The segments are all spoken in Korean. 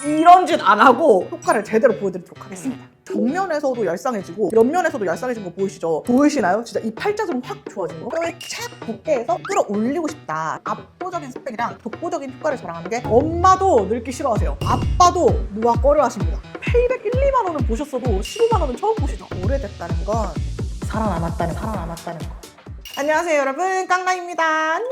이런 짓 안 하고 효과를 제대로 보여드리도록 하겠습니다. 정면에서도 얄쌍해지고 옆면에서도 얄쌍해진 거 보이시죠? 보이시나요? 진짜 이 팔자주름 확 좋아진 거? 뼈에 착 붙게 해서 끌어올리고 싶다. 압도적인 스펙이랑 독보적인 효과를 자랑하는 게 엄마도 늙기 싫어하세요. 아빠도 노화꺼려 하십니다. 페이백 1, 2만 원은 보셨어도 15만 원은 처음 보시죠? 오래됐다는 건 살아남았다는 거. 안녕하세요 여러분, 깡깡입니다. 안녕.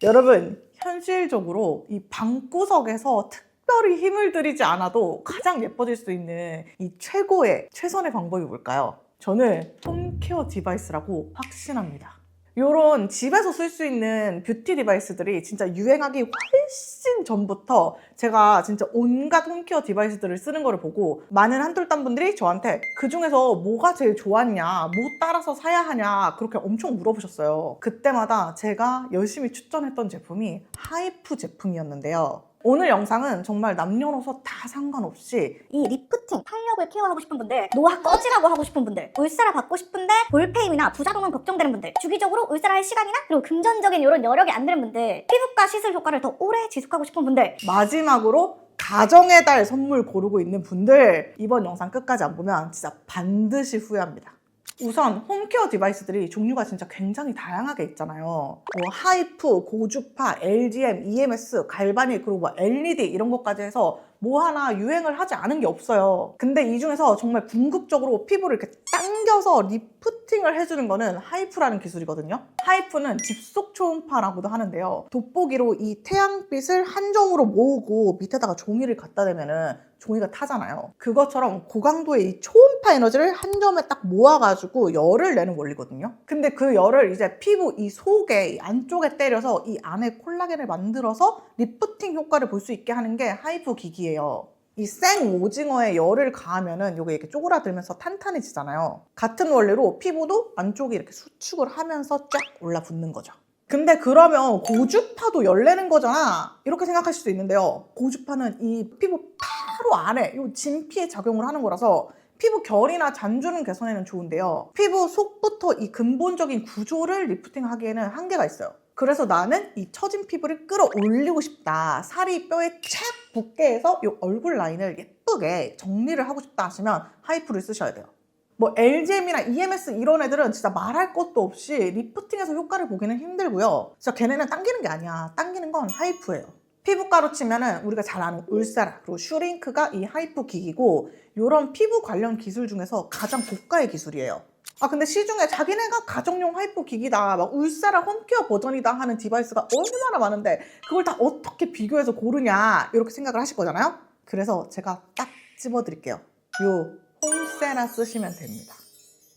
여러분, 현실적으로 이 방구석에서 특별히 힘을 들이지 않아도 가장 예뻐질 수 있는 이 최선의 방법이 뭘까요? 저는 홈케어 디바이스라고 확신합니다. 이런 집에서 쓸 수 있는 뷰티 디바이스들이 진짜 유행하기 훨씬 전부터 제가 진짜 온갖 홈케어 디바이스들을 쓰는 거를 보고 많은 한돌담 분들이 저한테 그 중에서 뭐가 제일 좋았냐, 뭐 따라서 사야 하냐 그렇게 엄청 물어보셨어요. 그때마다 제가 열심히 추천했던 제품이 하이프 제품이었는데요. 오늘 영상은 정말 남녀노소 다 상관없이 이 리프팅, 탄력을 케어하고 싶은 분들, 노화 꺼지라고 하고 싶은 분들, 울세라 받고 싶은데 볼페임이나 부작용은 걱정되는 분들, 주기적으로 울세라 할 시간이나 그리고 금전적인 이런 여력이 안 되는 분들, 피부과 시술 효과를 더 오래 지속하고 싶은 분들, 마지막으로 가정의 달 선물 고르고 있는 분들, 이번 영상 끝까지 안 보면 진짜 반드시 후회합니다. 우선 홈케어 디바이스들이 종류가 진짜 굉장히 다양하게 있잖아요. 뭐 하이프, 고주파, LGM, EMS, 갈바닉, 그리고 뭐 LED 이런 것까지 해서 뭐 하나 유행을 하지 않은 게 없어요. 근데 이 중에서 정말 궁극적으로 피부를 이렇게 당겨서 리프팅을 해주는 거는 하이프라는 기술이거든요. 하이프는 집속 초음파라고도 하는데요. 돋보기로 이 태양빛을 한 점으로 모으고 밑에다가 종이를 갖다 대면은 종이가 타잖아요. 그것처럼 고강도의 이 초음파 에너지를 한 점에 딱 모아가지고 열을 내는 원리거든요. 근데 그 열을 이제 피부 이 속에, 이 안쪽에 때려서 이 안에 콜라겐을 만들어서 리프팅 효과를 볼 수 있게 하는 게 하이프 기기예요. 이 생 오징어에 열을 가하면은 이게 이렇게 쪼그라들면서 탄탄해지잖아요. 같은 원리로 피부도 안쪽이 이렇게 수축을 하면서 쫙 올라붙는 거죠. 근데 그러면 고주파도 열 내는 거잖아, 이렇게 생각하실 수 있는데요. 고주파는 이 피부 바로 안에 이 진피에 작용을 하는 거라서 피부 결이나 잔주름 개선에는 좋은데요. 피부 속부터 이 근본적인 구조를 리프팅하기에는 한계가 있어요. 그래서 나는 이 처진 피부를 끌어올리고 싶다, 살이 뼈에 착 붙게 해서 이 얼굴 라인을 예쁘게 정리를 하고 싶다 하시면 하이프를 쓰셔야 돼요. 뭐 LGM이나 EMS 이런 애들은 진짜 말할 것도 없이 리프팅에서 효과를 보기는 힘들고요. 진짜 걔네는 당기는 게 아니야. 당기는 건 하이프예요. 피부과로 치면은 우리가 잘 아는 울세라, 그리고 슈링크가 이 하이프 기기고, 이런 피부 관련 기술 중에서 가장 고가의 기술이에요. 근데 시중에 자기네가 가정용 하이프 기기다, 막 울세라 홈케어 버전이다 하는 디바이스가 얼마나 많은데 그걸 다 어떻게 비교해서 고르냐, 이렇게 생각을 하실 거잖아요. 그래서 제가 딱 집어드릴게요. 요 홈세라 쓰시면 됩니다.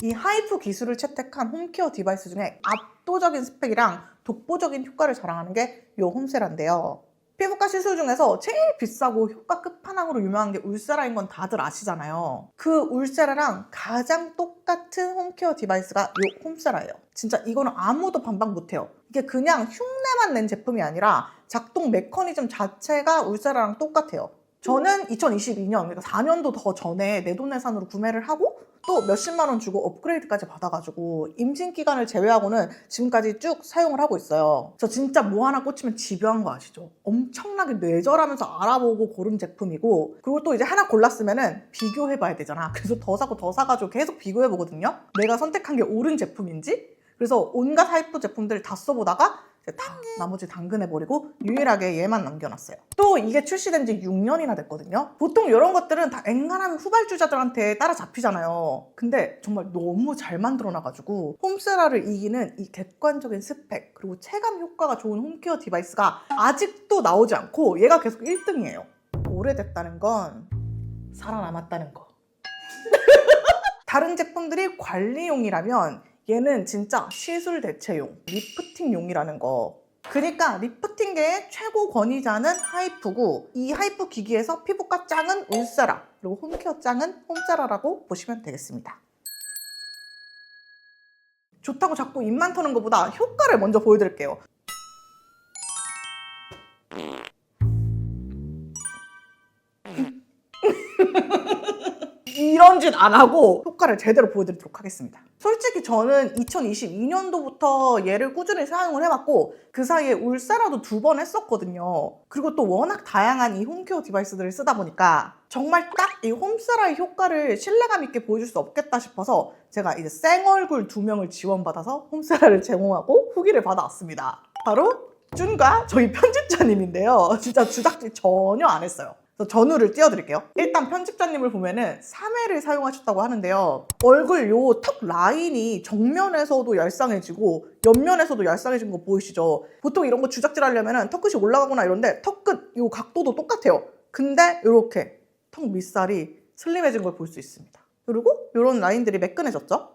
이 하이프 기술을 채택한 홈케어 디바이스 중에 압도적인 스펙이랑 독보적인 효과를 자랑하는 게 이 홈세라인데요. 피부과 시술 중에서 제일 비싸고 효과 끝판왕으로 유명한 게 울세라인 건 다들 아시잖아요. 그 울세라랑 가장 똑같은 홈케어 디바이스가 이 홈세라예요. 진짜 이거는 아무도 반박 못해요. 이게 그냥 흉내만 낸 제품이 아니라 작동 메커니즘 자체가 울세라랑 똑같아요. 저는 2022년, 그러니까 4년도 더 전에 내돈내산으로 구매를 하고 또 몇십만 원 주고 업그레이드까지 받아가지고 임신 기간을 제외하고는 지금까지 쭉 사용을 하고 있어요. 저 진짜 뭐 하나 꽂히면 집요한 거 아시죠? 엄청나게 뇌절하면서 알아보고 고른 제품이고, 그리고 또 이제 하나 골랐으면은 비교해봐야 되잖아. 그래서 더 사고 더 사가지고 계속 비교해보거든요. 내가 선택한 게 옳은 제품인지. 그래서 온갖 하이프 제품들 다 써보다가 나머지 당근해버리고 유일하게 얘만 남겨놨어요. 또 이게 출시된 지 6년이나 됐거든요. 보통 이런 것들은 다 앵간한 후발주자들한테 따라잡히잖아요. 근데 정말 너무 잘 만들어놔가지고 홈세라를 이기는 이 객관적인 스펙, 그리고 체감 효과가 좋은 홈케어 디바이스가 아직도 나오지 않고 얘가 계속 1등이에요. 오래됐다는 건 살아남았다는 거. 다른 제품들이 관리용이라면 얘는 진짜 시술 대체용, 리프팅용이라는 거. 그러니까 리프팅계의 최고 권위자는 하이프고, 이 하이프 기기에서 피부과 짱은 울세라, 그리고 홈케어 짱은 홈세라라고 보시면 되겠습니다. 좋다고 자꾸 입만 터는 것보다 효과를 먼저 보여드릴게요. 이런 짓 안 하고 효과를 제대로 보여드리도록 하겠습니다. 솔직히 저는 2022년도부터 얘를 꾸준히 사용을 해봤고 그 사이에 울세라도 2번 했었거든요. 그리고 또 워낙 다양한 이 홈케어 디바이스들을 쓰다 보니까 정말 딱 이 홈세라의 효과를 신뢰감 있게 보여줄 수 없겠다 싶어서 제가 이제 쌩얼굴 2명을 지원받아서 홈세라를 제공하고 후기를 받아왔습니다. 바로 쭌과 저희 편집자님인데요. 진짜 주작질 전혀 안 했어요. 그래서 전후를 띄워드릴게요. 일단 편집자님을 보면은 3회를 사용하셨다고 하는데요. 얼굴 요 턱 라인이 정면에서도 얄쌍해지고 옆면에서도 얄쌍해진 거 보이시죠? 보통 이런 거 주작질 하려면은 턱끝이 올라가거나 이런데 턱끝 요 각도도 똑같아요. 근데 이렇게 턱 밑살이 슬림해진 걸 볼 수 있습니다. 그리고 이런 라인들이 매끈해졌죠?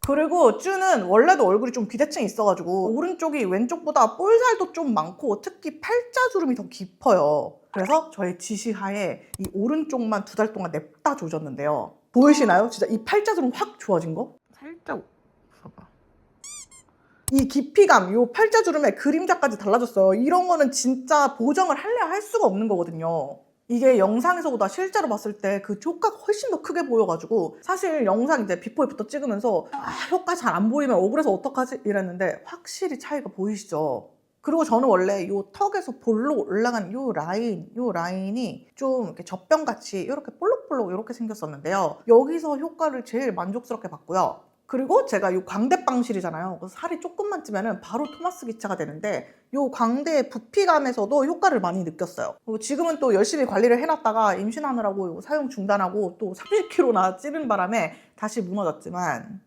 그리고 쭈는 원래도 얼굴이 좀 비대칭이 있어가지고 오른쪽이 왼쪽보다 볼살도 좀 많고 특히 팔자주름이 더 깊어요. 그래서 저의 지시하에 이 오른쪽만 2달 동안 냅다 조졌는데요. 보이시나요? 진짜 이 팔자주름 확 좋아진 거? 살짝 봐봐. 이 깊이감, 이 팔자주름의 그림자까지 달라졌어요. 이런 거는 진짜 보정을 하려 할 수가 없는 거거든요. 이게 영상에서보다 실제로 봤을 때 그 효과가 훨씬 더 크게 보여가지고 사실 영상 이제 비포 애프터 찍으면서 효과 잘 안 보이면 억울해서 어떡하지? 이랬는데 확실히 차이가 보이시죠? 그리고 저는 원래 이 턱에서 볼로 올라간 이 라인이 좀 이렇게 젖병같이 이렇게 볼록볼록 이렇게 생겼었는데요. 여기서 효과를 제일 만족스럽게 봤고요. 그리고 제가 이 광대빵실이잖아요. 그래서 살이 조금만 찌면은 바로 토마스 기차가 되는데 이 광대의 부피감에서도 효과를 많이 느꼈어요. 그리고 지금은 또 열심히 관리를 해놨다가 임신하느라고 사용 중단하고 또 30kg나 찌는 바람에 다시 무너졌지만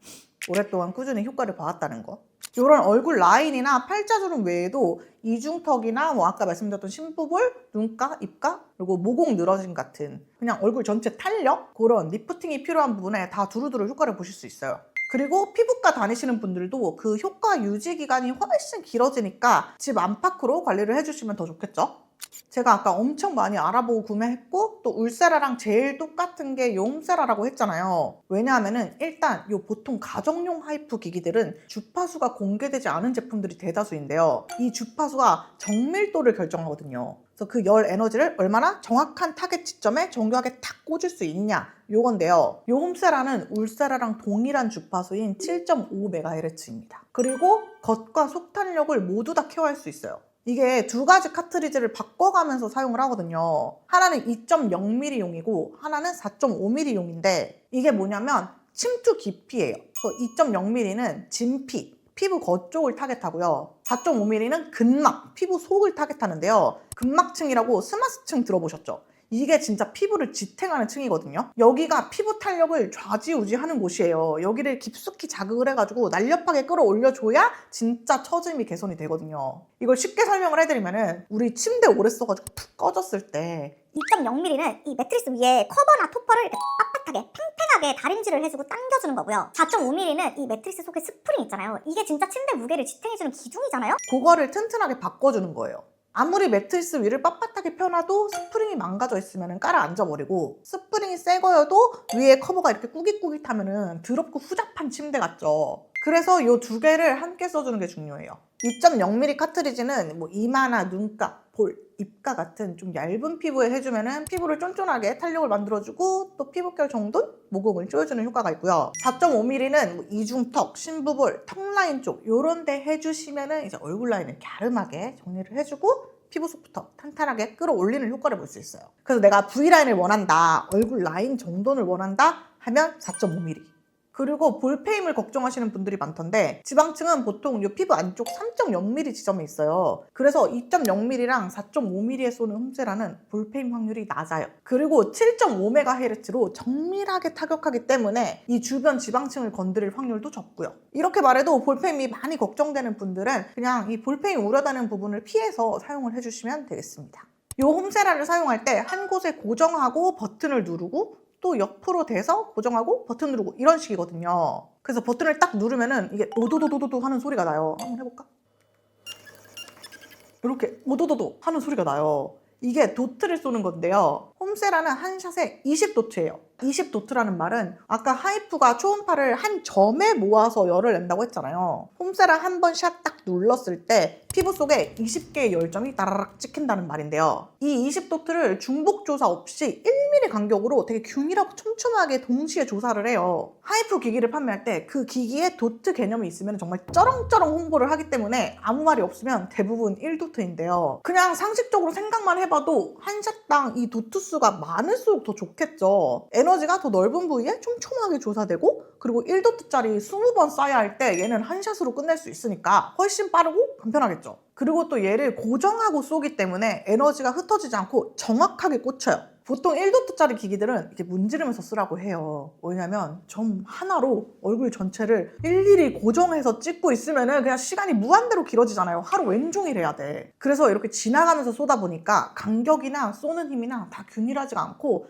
오랫동안 꾸준히 효과를 봐왔다는 거. 이런 얼굴 라인이나 팔자주름 외에도 이중턱이나 뭐 아까 말씀드렸던 심부볼, 눈가, 입가, 그리고 모공 늘어짐 같은 그냥 얼굴 전체 탄력? 그런 리프팅이 필요한 부분에 다 두루두루 효과를 보실 수 있어요. 그리고 피부과 다니시는 분들도 그 효과 유지 기간이 훨씬 길어지니까 집 안팎으로 관리를 해주시면 더 좋겠죠? 제가 아까 엄청 많이 알아보고 구매했고 또 울세라랑 제일 똑같은 게 요 홈세라라고 했잖아요. 왜냐하면은 일단 요 보통 가정용 하이프 기기들은 주파수가 공개되지 않은 제품들이 대다수인데요. 이 주파수가 정밀도를 결정하거든요. 그래서 그 열 에너지를 얼마나 정확한 타겟 지점에 정교하게 탁 꽂을 수 있냐 요건데요. 요 홈세라는 울세라랑 동일한 주파수인 7.5MHz입니다. 그리고 겉과 속 탄력을 모두 다 케어할 수 있어요. 이게 2가지 카트리지를 바꿔가면서 사용을 하거든요. 하나는 2.0mm용이고 하나는 4.5mm용인데 이게 뭐냐면 침투 깊이예요. 2.0mm는 진피, 피부 겉쪽을 타겟하고요. 4.5mm는 근막, 피부 속을 타겟하는데요. 근막층이라고 스마스층 들어보셨죠? 이게 진짜 피부를 지탱하는 층이거든요. 여기가 피부 탄력을 좌지우지하는 곳이에요. 여기를 깊숙이 자극을 해가지고 날렵하게 끌어올려줘야 진짜 처짐이 개선이 되거든요. 이걸 쉽게 설명을 해드리면은 우리 침대 오래 써가지고 푹 꺼졌을 때 2.0mm는 이 매트리스 위에 커버나 토퍼를 이렇게 빳빳하게 팽팽하게 다림질을 해주고 당겨주는 거고요. 4.5mm는 이 매트리스 속에 스프링 있잖아요. 이게 진짜 침대 무게를 지탱해주는 기둥이잖아요. 그거를 튼튼하게 바꿔주는 거예요. 아무리 매트리스 위를 빳빳하게 펴놔도 스프링이 망가져 있으면 깔아 앉아버리고 스프링이 새 거여도 위에 커버가 이렇게 꾸깃꾸깃하면 더럽고 후잡한 침대 같죠. 그래서 이 2개를 함께 써주는 게 중요해요. 2.0mm 카트리지는 뭐 이마나 눈가, 볼, 입가 같은 좀 얇은 피부에 해주면 피부를 쫀쫀하게 탄력을 만들어주고 또 피부결 정돈, 모공을 조여주는 효과가 있고요. 4.5mm는 뭐 이중턱, 심부볼, 턱라인 쪽 이런 데 해주시면 이제 얼굴 라인을 갸름하게 정리를 해주고 피부 속부터 탄탄하게 끌어올리는 효과를 볼 수 있어요. 그래서 내가 V라인을 원한다, 얼굴 라인 정돈을 원한다 하면 4.5mm. 그리고 볼페임을 걱정하시는 분들이 많던데 지방층은 보통 이 피부 안쪽 3.0mm 지점에 있어요. 그래서 2.0mm랑 4.5mm에 쏘는 홈세라는 볼페임 확률이 낮아요. 그리고 7.5MHz로 정밀하게 타격하기 때문에 이 주변 지방층을 건드릴 확률도 적고요. 이렇게 말해도 볼페임이 많이 걱정되는 분들은 그냥 이 볼페임 우려되는 부분을 피해서 사용을 해주시면 되겠습니다. 이 홈세라를 사용할 때 한 곳에 고정하고 버튼을 누르고 또 옆으로 대서 고정하고 버튼 누르고 이런 식이거든요. 그래서 버튼을 딱 누르면은 이게 오도도도도 하는 소리가 나요. 한번 해볼까? 이렇게 오도도도 하는 소리가 나요. 이게 도트를 쏘는 건데요. 홈세라는 한 샷에 20도트예요. 20도트라는 말은 아까 하이프가 초음파를 한 점에 모아서 열을 낸다고 했잖아요. 홈세라 한 번 샷 딱 눌렀을 때 피부 속에 20개의 열점이 따라락 찍힌다는 말인데요. 이 20도트를 중복 조사 없이 1mm 간격으로 되게 균일하고 촘촘하게 동시에 조사를 해요. 하이프 기기를 판매할 때 그 기기에 도트 개념이 있으면 정말 쩌렁쩌렁 홍보를 하기 때문에 아무 말이 없으면 대부분 1도트인데요. 그냥 상식적으로 생각만 해봐도 한 샷당 이 도트 수가 많을수록 더 좋겠죠. 에너지가 더 넓은 부위에 촘촘하게 조사되고 그리고 1도트짜리 20번 쏴야 할 때 얘는 한 샷으로 끝낼 수 있으니까 훨씬 빠르고 간편하겠죠. 그리고 또 얘를 고정하고 쏘기 때문에 에너지가 흩어지지 않고 정확하게 꽂혀요. 보통 1도트짜리 기기들은 이렇게 문지르면서 쓰라고 해요. 왜냐면 점 하나로 얼굴 전체를 일일이 고정해서 찍고 있으면은 그냥 시간이 무한대로 길어지잖아요. 하루 왼종일 해야 돼. 그래서 이렇게 지나가면서 쏘다 보니까 간격이나 쏘는 힘이나 다 균일하지가 않고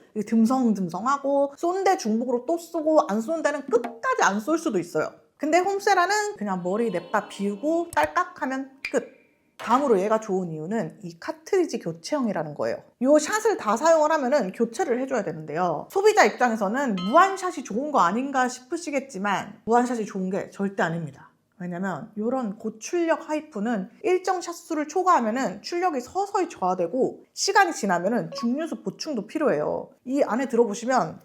듬성듬성하고 쏜데 중복으로 또 쏘고 안 쏘는 데는 끝까지 안 쏠 수도 있어요. 근데 홈세라는 그냥 머리 냅다 비우고 딸깍하면 끝. 다음으로 얘가 좋은 이유는 이 카트리지 교체형이라는 거예요. 이 샷을 다 사용을 하면은 교체를 해줘야 되는데요. 소비자 입장에서는 무한샷이 좋은 거 아닌가 싶으시겠지만 무한샷이 좋은 게 절대 아닙니다. 왜냐면 이런 고출력 하이프는 일정 샷수를 초과하면은 출력이 서서히 저하되고 시간이 지나면은 중류수 보충도 필요해요. 이 안에 들어보시면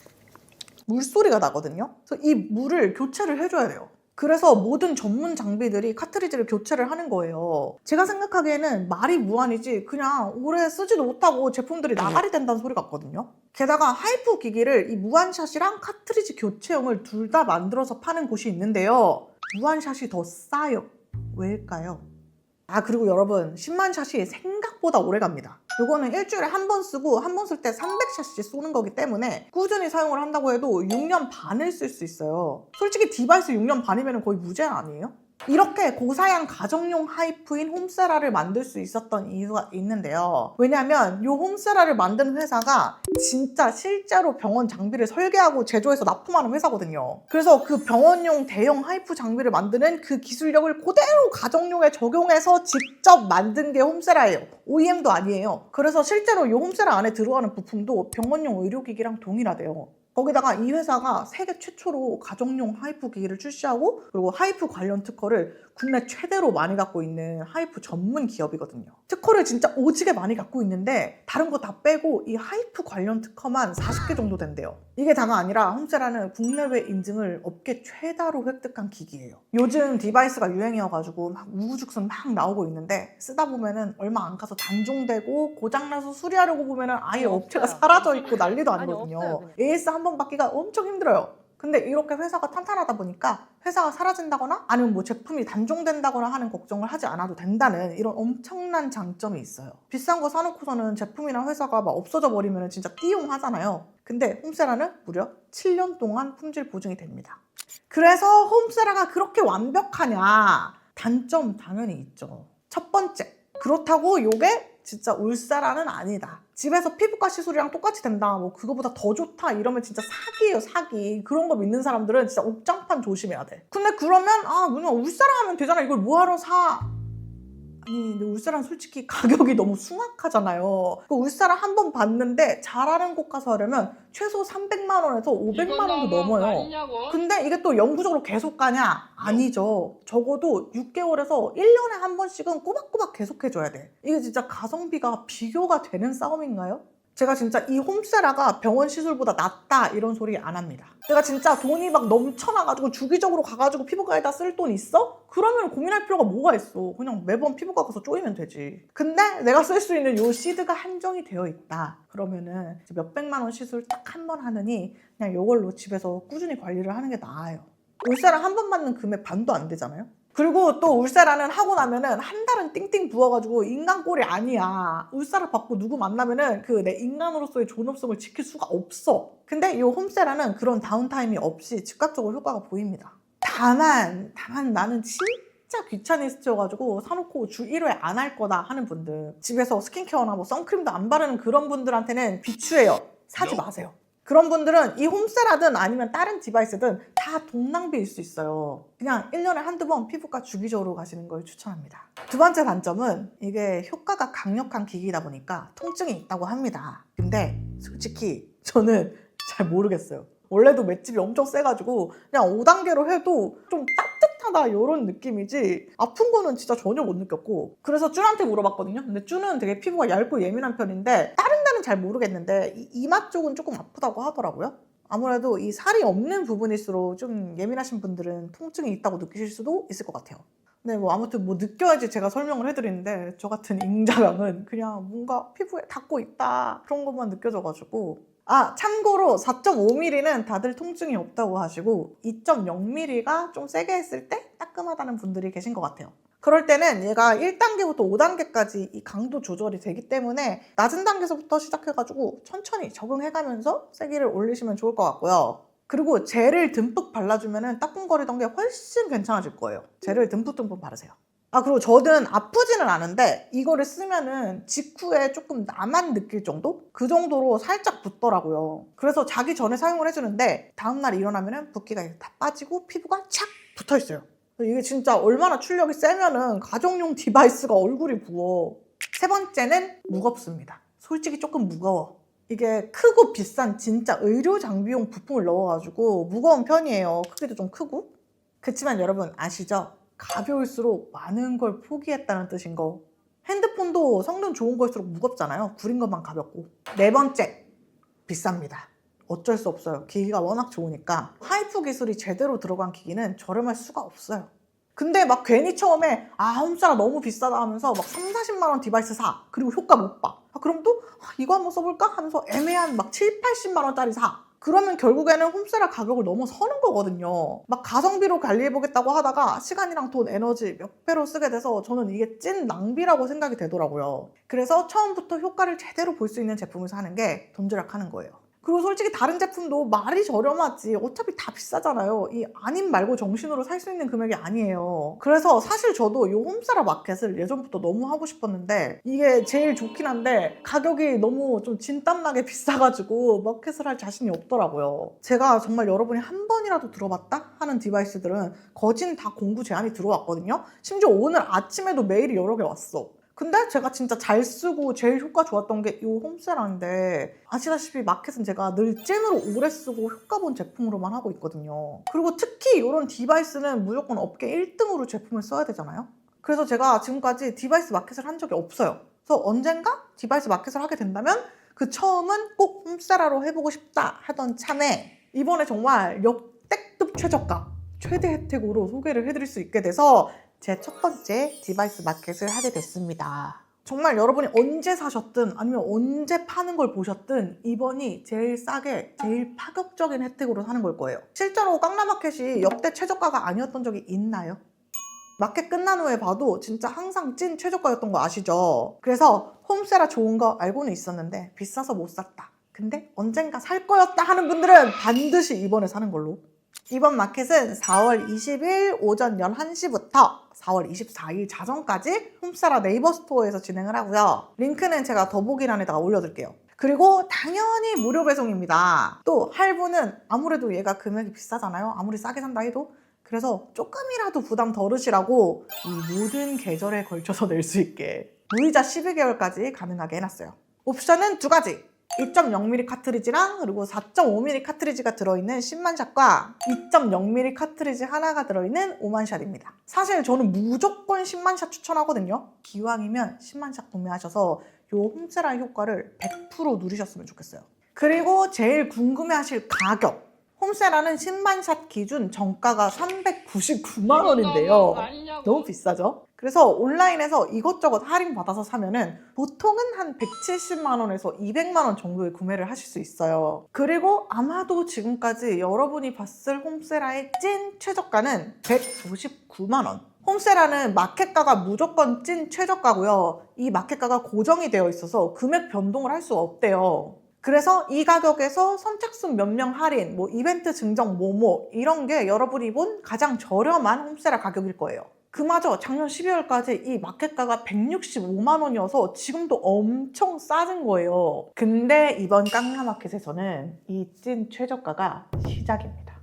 물소리가 나거든요. 그래서 이 물을 교체를 해줘야 돼요. 그래서 모든 전문 장비들이 카트리지를 교체를 하는 거예요. 제가 생각하기에는 말이 무한이지 그냥 오래 쓰지도 못하고 제품들이 나가리 된다는 소리 같거든요. 게다가 하이프 기기를 이 무한샷이랑 카트리지 교체형을 둘 다 만들어서 파는 곳이 있는데요. 무한샷이 더 싸요. 왜일까요? 그리고 여러분 10만 샷이 생각보다 오래 갑니다. 요거는 일주일에 한 번 쓰고 한 번 쓸 때 300샷씩 쏘는 거기 때문에 꾸준히 사용을 한다고 해도 6년 반을 쓸 수 있어요. 솔직히 디바이스 6년 반이면 거의 무제한 아니에요? 이렇게 고사양 가정용 하이프인 홈세라를 만들 수 있었던 이유가 있는데요. 왜냐면 이 홈세라를 만든 회사가 진짜 실제로 병원 장비를 설계하고 제조해서 납품하는 회사거든요. 그래서 그 병원용 대형 하이프 장비를 만드는 그 기술력을 그대로 가정용에 적용해서 직접 만든 게 홈세라예요. OEM도 아니에요. 그래서 실제로 이 홈세라 안에 들어가는 부품도 병원용 의료기기랑 동일하대요. 거기다가 이 회사가 세계 최초로 가정용 하이프 기기를 출시하고 그리고 하이프 관련 특허를 국내 최대로 많이 갖고 있는 하이프 전문 기업이거든요. 특허를 진짜 오지게 많이 갖고 있는데 다른 거 다 빼고 이 하이프 관련 특허만 40개 정도 된대요. 이게 다가 아니라 홈세라는 국내외 인증을 업계 최다로 획득한 기기예요. 요즘 디바이스가 유행이어가지고 막 우후죽순 막 나오고 있는데 쓰다 보면은 얼마 안 가서 단종되고 고장나서 수리하려고 보면은 아예 업체가 사라져 있고 난리도 아니거든요. AS 한 번 받기가 엄청 힘들어요. 근데 이렇게 회사가 탄탄하다 보니까 회사가 사라진다거나 아니면 뭐 제품이 단종된다거나 하는 걱정을 하지 않아도 된다는 이런 엄청난 장점이 있어요. 비싼 거 사놓고서는 제품이나 회사가 막 없어져 버리면 진짜 띠용하잖아요. 근데 홈세라는 무려 7년 동안 품질 보증이 됩니다. 그래서 홈세라가 그렇게 완벽하냐? 단점 당연히 있죠. 첫 번째, 그렇다고 요게 진짜 울세라는 아니다. 집에서 피부과 시술이랑 똑같이 된다. 뭐 그거보다 더 좋다. 이러면 진짜 사기예요, 사기. 그런 거 믿는 사람들은 진짜 옥장판 조심해야 돼. 근데 그러면 그냥 울세라 하면 되잖아. 이걸 뭐하러 사? 아니 근데 울세라는 솔직히 가격이 너무 숭악하잖아요. 그 울세라 한 번 봤는데 잘하는 곳 가서 하려면 최소 300만 원에서 500만 원도 넘어요. 근데 이게 또 영구적으로 계속 가냐? 아니죠. 적어도 6개월에서 1년에 한 번씩은 꼬박꼬박 계속해줘야 돼. 이게 진짜 가성비가 비교가 되는 싸움인가요? 제가 진짜 이 홈세라가 병원 시술보다 낫다 이런 소리 안 합니다. 내가 진짜 돈이 막 넘쳐나가지고 주기적으로 가가지고 피부과에다 쓸 돈 있어? 그러면 고민할 필요가 뭐가 있어. 그냥 매번 피부과 가서 쪼이면 되지. 근데 내가 쓸 수 있는 요 시드가 한정이 되어 있다. 그러면은 몇백만 원 시술 딱 한 번 하느니 그냥 요걸로 집에서 꾸준히 관리를 하는 게 나아요. 울세라 한 번 받는 금액 반도 안 되잖아요? 그리고 또 울세라는 하고 나면은 한 달은 띵띵 부어가지고 인간 꼴이 아니야. 울세라 받고 누구 만나면은 그 내 인간으로서의 존엄성을 지킬 수가 없어. 근데 이 홈세라는 그런 다운타임이 없이 즉각적으로 효과가 보입니다. 다만 나는 진짜 귀차니스트여가지고 사놓고 주 1회 안 할 거다 하는 분들, 집에서 스킨케어나 뭐 선크림도 안 바르는 그런 분들한테는 비추예요. 사지 마세요. 그런 분들은 이 홈세라든 아니면 다른 디바이스든 다 동낭비일 수 있어요. 그냥 1년에 한두 번 피부과 주기적으로 가시는 걸 추천합니다. 두 번째 단점은 이게 효과가 강력한 기기이다 보니까 통증이 있다고 합니다. 근데 솔직히 저는 잘 모르겠어요. 원래도 맷집이 엄청 세가지고 그냥 5단계로 해도 좀 따뜻하다 이런 느낌이지 아픈 거는 진짜 전혀 못 느꼈고, 그래서 쭈한테 물어봤거든요. 근데 쭈는 되게 피부가 얇고 예민한 편인데 다른 데는 잘 모르겠는데 이마 쪽은 조금 아프다고 하더라고요. 아무래도 이 살이 없는 부분일수록 좀 예민하신 분들은 통증이 있다고 느끼실 수도 있을 것 같아요. 네, 뭐 아무튼 뭐 느껴야지 제가 설명을 해드리는데 저 같은 잉자강은 그냥 뭔가 피부에 닿고 있다 그런 것만 느껴져가지고. 참고로 4.5mm는 다들 통증이 없다고 하시고 2.0mm가 좀 세게 했을 때 따끔하다는 분들이 계신 것 같아요. 그럴 때는 얘가 1단계부터 5단계까지 이 강도 조절이 되기 때문에 낮은 단계에서부터 시작해가지고 천천히 적응해가면서 세기를 올리시면 좋을 것 같고요. 그리고 젤을 듬뿍 발라주면 따끔거리던 게 훨씬 괜찮아질 거예요. 젤을 듬뿍듬뿍 바르세요. 그리고 저는 아프지는 않은데 이거를 쓰면은 직후에 조금 나만 느낄 정도? 그 정도로 살짝 붓더라고요. 그래서 자기 전에 사용을 해주는데 다음날 일어나면은 붓기가 다 빠지고 피부가 착 붙어있어요. 이게 진짜 얼마나 출력이 세면은 가정용 디바이스가 얼굴이 부어. 세 번째는 무겁습니다. 솔직히 조금 무거워. 이게 크고 비싼 진짜 의료 장비용 부품을 넣어가지고 무거운 편이에요. 크기도 좀 크고. 그치만 여러분 아시죠? 가벼울수록 많은 걸 포기했다는 뜻인 거. 핸드폰도 성능 좋은 거일수록 무겁잖아요. 구린 것만 가볍고. 네 번째, 비쌉니다. 어쩔 수 없어요. 기기가 워낙 좋으니까. 하이프 기술이 제대로 들어간 기기는 저렴할 수가 없어요. 근데 막 괜히 처음에 홈세라 너무 비싸다 하면서 막 3, 40만 원 디바이스 사. 그리고 효과 못 봐. 그럼 또 이거 한번 써볼까? 하면서 애매한 막 7, 80만 원짜리 사. 그러면 결국에는 홈세라 가격을 넘어서는 거거든요. 막 가성비로 관리해보겠다고 하다가 시간이랑 돈, 에너지 몇 배로 쓰게 돼서 저는 이게 찐 낭비라고 생각이 되더라고요. 그래서 처음부터 효과를 제대로 볼 수 있는 제품을 사는 게 돈 절약하는 거예요. 그리고 솔직히 다른 제품도 말이 저렴하지 어차피 다 비싸잖아요. 이 아님 말고 정신으로 살 수 있는 금액이 아니에요. 그래서 사실 저도 이 홈세라 마켓을 예전부터 너무 하고 싶었는데 이게 제일 좋긴 한데 가격이 너무 좀 진땀나게 비싸가지고 마켓을 할 자신이 없더라고요. 제가 정말 여러분이 한 번이라도 들어봤다 하는 디바이스들은 거진 다 공구 제한이 들어왔거든요. 심지어 오늘 아침에도 메일이 여러 개 왔어. 근데 제가 진짜 잘 쓰고 제일 효과 좋았던 게 이 홈세라인데 아시다시피 마켓은 제가 늘 찐으로 오래 쓰고 효과 본 제품으로만 하고 있거든요. 그리고 특히 이런 디바이스는 무조건 업계 1등으로 제품을 써야 되잖아요. 그래서 제가 지금까지 디바이스 마켓을 한 적이 없어요. 그래서 언젠가 디바이스 마켓을 하게 된다면 그 처음은 꼭 홈세라로 해보고 싶다 하던 참에 이번에 정말 역대급 최저가 최대 혜택으로 소개를 해드릴 수 있게 돼서 제 첫 번째 디바이스 마켓을 하게 됐습니다. 정말 여러분이 언제 사셨든 아니면 언제 파는 걸 보셨든 이번이 제일 싸게 제일 파격적인 혜택으로 사는 걸 거예요. 실제로 깡라마켓이 역대 최저가가 아니었던 적이 있나요? 마켓 끝난 후에 봐도 진짜 항상 찐 최저가였던 거 아시죠? 그래서 홈세라 좋은 거 알고는 있었는데 비싸서 못 샀다. 근데 언젠가 살 거였다 하는 분들은 반드시 이번에 사는 걸로. 이번 마켓은 4월 20일 오전 11시부터 4월 24일 자정까지 홈세라 네이버 스토어에서 진행을 하고요. 링크는 제가 더보기란에다가 올려둘게요. 그리고 당연히 무료 배송입니다. 또 할부는 아무래도 얘가 금액이 비싸잖아요. 아무리 싸게 산다 해도. 그래서 조금이라도 부담 덜으시라고 이 모든 계절에 걸쳐서 낼 수 있게 무이자 12개월까지 가능하게 해놨어요. 옵션은 두 가지. 2.0mm 카트리지랑 그리고 4.5mm 카트리지가 들어있는 10만샷과 2.0mm 카트리지 하나가 들어있는 5만샷입니다. 사실 저는 무조건 10만샷 추천하거든요. 기왕이면 10만샷 구매하셔서 이 홈세라 효과를 100% 누리셨으면 좋겠어요. 그리고 제일 궁금해하실 가격. 홈세라는 10만샷 기준 정가가 399만 원인데요. 너무 비싸죠? 그래서 온라인에서 이것저것 할인받아서 사면은 보통은 한 170만 원에서 200만 원 정도에 구매를 하실 수 있어요. 그리고 아마도 지금까지 여러분이 봤을 홈세라의 찐 최저가는 159만 원. 홈세라는 마켓가가 무조건 찐 최저가고요. 이 마켓가가 고정이 되어 있어서 금액 변동을 할 수가 없대요. 그래서 이 가격에서 선착순 몇 명 할인, 이벤트 증정 뭐뭐 이런 게 여러분이 본 가장 저렴한 홈세라 가격일 거예요. 그마저 작년 12월까지 이 마켓가가 165만 원이어서 지금도 엄청 싸진 거예요. 근데 이번 깡라마켓에서는 이 찐 최저가가 시작입니다.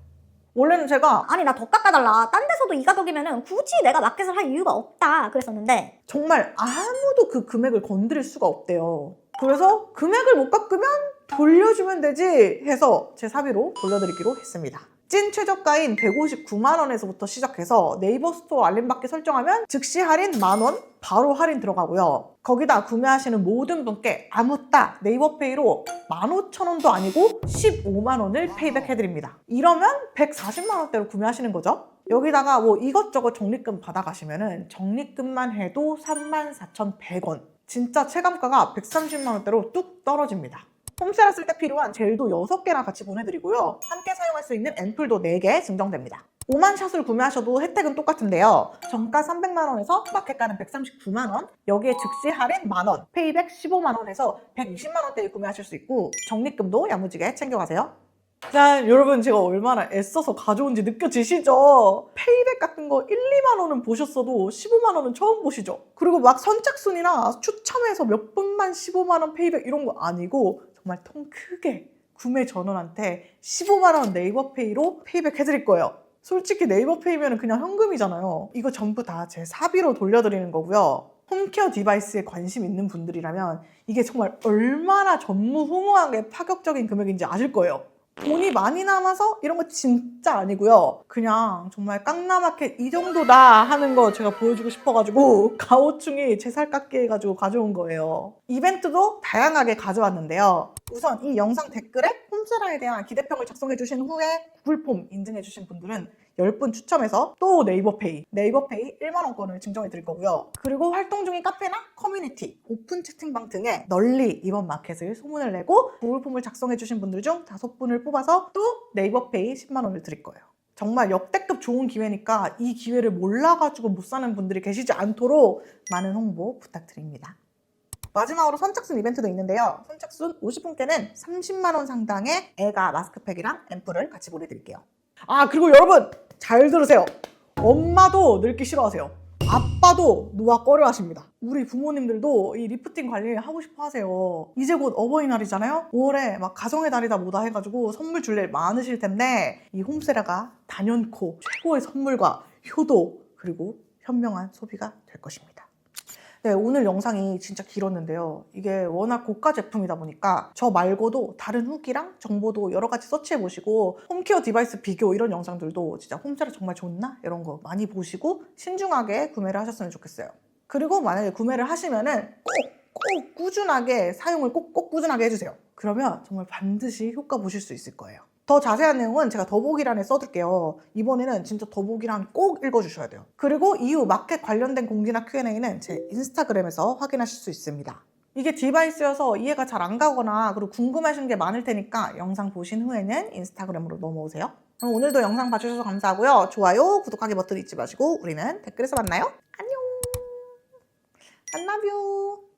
원래는 제가 아니 나 더 깎아달라. 딴 데서도 이 가격이면은 굳이 내가 마켓을 할 이유가 없다 그랬었는데 정말 아무도 그 금액을 건드릴 수가 없대요. 그래서 금액을 못 깎으면 돌려주면 되지 해서 제 사비로 돌려드리기로 했습니다. 찐 최저가인 159만 원에서부터 시작해서 네이버 스토어 알림받기 설정하면 즉시 할인 10,000원 바로 할인 들어가고요. 거기다 구매하시는 모든 분께 아무따 네이버페이로 15,000원도 아니고 15만 원을 페이백 해드립니다. 이러면 140만 원대로 구매하시는 거죠. 여기다가 뭐 이것저것 적립금 받아가시면은 적립금만 해도 34,100원. 진짜 체감가가 130만 원대로 뚝 떨어집니다. 홈세라 쓸 때 필요한 젤도 6개나 같이 보내드리고요. 함께 사용할 수 있는 앰플도 4개 증정됩니다. 5만 샷을 구매하셔도 혜택은 똑같은데요. 정가 300만 원에서 마켓가는 139만 원, 여기에 즉시 할인 10,000원, 페이백 15만 원에서 120만 원대에 구매하실 수 있고 적립금도 야무지게 챙겨가세요. 짠! 여러분 제가 얼마나 애써서 가져온지 느껴지시죠? 페이백 같은 거 1, 2만 원은 보셨어도 15만 원은 처음 보시죠? 그리고 막 선착순이나 추첨해서 몇 분만 15만 원 페이백 이런 거 아니고 정말 통 크게 구매 전원한테 15만 원 네이버페이로 페이백 해드릴 거예요. 솔직히 네이버페이면 그냥 현금이잖아요. 이거 전부 다 제 사비로 돌려드리는 거고요. 홈케어 디바이스에 관심 있는 분들이라면 이게 정말 얼마나 전무후무하게 파격적인 금액인지 아실 거예요. 돈이 많이 남아서 이런 거 진짜 아니고요. 그냥 정말 깡라마켓 이 정도다 하는 거 제가 보여주고 싶어가지고 가오충이 제 살 깎기 해가지고 가져온 거예요. 이벤트도 다양하게 가져왔는데요. 우선 이 영상 댓글에 홈세라에 대한 기대평을 작성해주신 후에 구글폼 인증해주신 분들은 10분 추첨해서 또 네이버페이 1만 원권을 증정해 드릴 거고요. 그리고 활동 중인 카페나 커뮤니티, 오픈 채팅방 등에 널리 이번 마켓을 소문을 내고 구글폼을 작성해 주신 분들 중 5분을 뽑아서 또 네이버페이 10만 원을 드릴 거예요. 정말 역대급 좋은 기회니까 이 기회를 몰라가지고 못 사는 분들이 계시지 않도록 많은 홍보 부탁드립니다. 마지막으로 선착순 이벤트도 있는데요. 선착순 50분께는 30만 원 상당의 애가 마스크팩이랑 앰플을 같이 보내드릴게요. 아, 그리고 여러분 잘 들으세요. 엄마도 늙기 싫어하세요. 아빠도 노화 꺼려 하십니다. 우리 부모님들도 이 리프팅 관리 하고 싶어 하세요. 이제 곧 어버이날이잖아요. 5월에 막 가정의 달이다 뭐다 해가지고 선물 줄 일 많으실 텐데 이 홈세라가 단연코 최고의 선물과 효도 그리고 현명한 소비가 될 것입니다. 네, 오늘 영상이 진짜 길었는데요. 이게 워낙 고가 제품이다 보니까 저 말고도 다른 후기랑 정보도 여러 가지 서치해보시고 홈케어 디바이스 비교 이런 영상들도 진짜 홈세라 정말 좋나? 이런 거 많이 보시고 신중하게 구매를 하셨으면 좋겠어요. 그리고 만약에 구매를 하시면은 꼭 꾸준하게 사용을 꼭 꾸준하게 해주세요. 그러면 정말 반드시 효과 보실 수 있을 거예요. 더 자세한 내용은 제가 더보기란에 써둘게요. 이번에는 진짜 더보기란 꼭 읽어주셔야 돼요. 그리고 이후 마켓 관련된 공지나 Q&A는 제 인스타그램에서 확인하실 수 있습니다. 이게 디바이스여서 이해가 잘 안 가거나 그리고 궁금하신 게 많을 테니까 영상 보신 후에는 인스타그램으로 넘어오세요. 그럼 오늘도 영상 봐주셔서 감사하고요. 좋아요, 구독하기 버튼 잊지 마시고 우리는 댓글에서 만나요. 안녕! I love you!